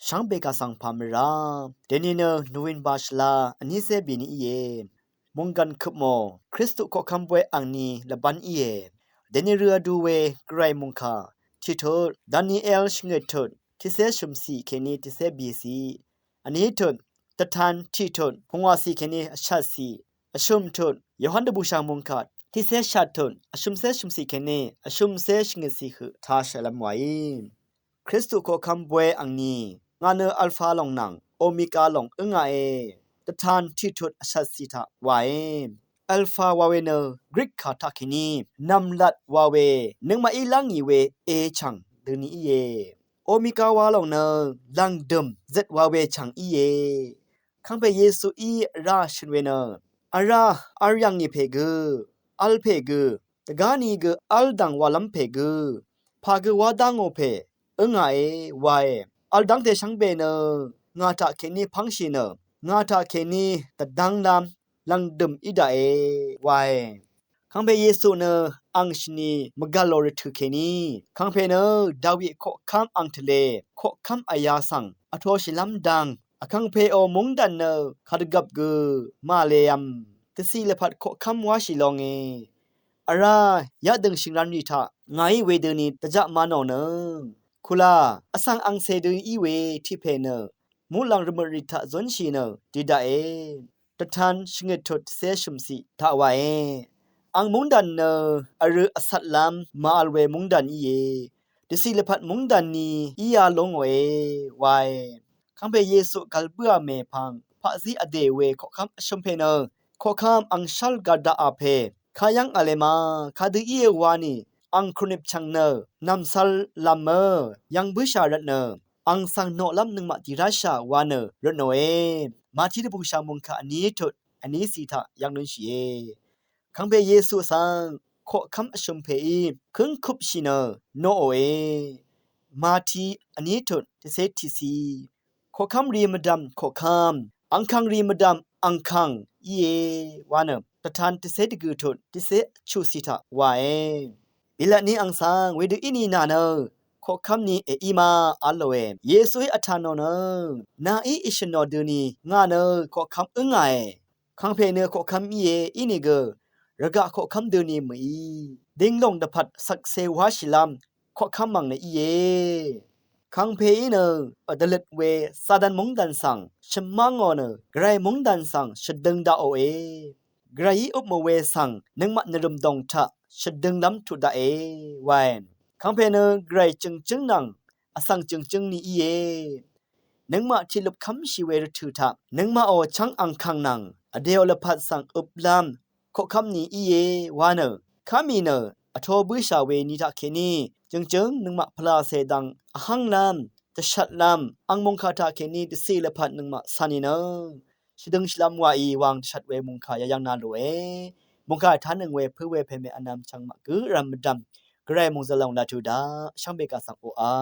ช่างเบกาสังพามราเดนิเนนวินบาชลาอันนี้เซบินีเยมงกันคุโมคริสตุก็คำเวอังนีละบันเยเดนิเรือดูเวไกรมงคาทิโตดานิเอลชงเกตดที่เซชุมสีเคนีที่เซบีซีอันนี้ทนตะทันที่ทนพงวาสีเคนีชัดสีอชุมทนยอหันดบูชามงคาที่เซชัดทนอชุมเซชุมสีเคนีอชุมเซชงเกสีคือทาชลัมไวคริสตุก็คำเวอังนีงานเนอัลฟาลงนังโอเมกาลงไงตะทานที่ทุดชัดสิทะไวอัลฟาวาเวเนกริกคาทักินีนำลัดวาเวนึงมาอีลังอีเวเอชังเดนี้เยโอเมกาวาลงเนลังดมเจ็ดวาเวชังอีเยขังไปเยซูอีราชเวเนอาราอายังนีเพกอัลเพกตะกานีกอัลดังวาลัมเพกพากวาดังโอเพไงไวอัลดังเตชังเบเนงาตาเคนีพังชิเนงาตาเคนีตะดังนำลังดมอิดาไวคังเปเยซูเนอังชนีมกาโลริทุเคนีคังเปเนดาวิโคคัมอังทะเลโคคัมอายาสังอโทชิลัมดังอคังเพโอมุงดันเนคาดกับกมาเลยัมตะซีเลพัดโคคัมวาชิลองเออารายะดึงชิงรันริทะไงเวเดนีตะจะมานอเนคุลาอสังอังเซดุอีเวที่เพเนมูลังรมริทะซอนชีเนดิดาเอตะทันชงเกตดเซชุมสีทาวาเออังมุงดันเนอรืออสัตลัมมาอัลเวมุงดันอีเยดิสิเลพัดมุงดันนีอียาลงเวไวคัมเปเยซูกัลเบือเมพังพะซีอเดเวขอคัมชมเพเนขอคัมอังชัลกาดาอาเพขายังอะเลมาคาดือีเอวานีอังครุนิบชังเนนำซัลลัมเมยังบุชาระเนอังสังโนลัมนึงมาติราชาวานรโนเอมาที่บูชามงคาอันนี้ทุดอันนี้สีทายังนุนชีเอคังเปเยซูสังขอคำชมเพอีคึงคุบชินโนโอเอมาที่อันนี้ทุดที่เซติซีขอคำรีมดัมขอคำอังคังรีมดัมอังคังเยวานตะทันที่เซตกูทุดที่เซชูสีทาวาเออิละนี้อังสังเวดูอินีนาเนขอคำนี้อีมาอัลโลเอเยซูอัฐานนนาอีอิชโนดูนีงาเนขอคำไงคังเพเนขอคำเยอินิเกระกะขอคำดูนีมีดิ้งลงดะพัดสักเซวาชิลัมขอคำมังเนอีเยคังเพอีเนอดลัดเวซาดันมงดันสังชะมังอเนไกรมงดันสังชะดึงดาโอเอไกรอุปมเวสังนึงมะนรุมดงทะชะดึงน้ำทุดาเอไวนคังเพเนไกรจึงนังอสังจึงนี่เยนึงมาที่ลุบคำชีเวรทุทะนึงมาโอชังอังคังนังอเดอลพัดสังอุบลามขอคำนี้เยวานคามีเนอโทบุชาเวนิทาเคนีจึงนึงมาพลาเซดังอหังลามตะชัดลามอังมงคาทาเคนีตสีลพัดนึงมาสันิเนชิดึงชลามวาอีวางชัดเวมุงคายยังนาโลเอมุงคาทานึงเวเพื่อเวเพเมอนามชังมะกุรัมดัมไกรมุงซะลองลาทูดาช่างเบกาสังโออา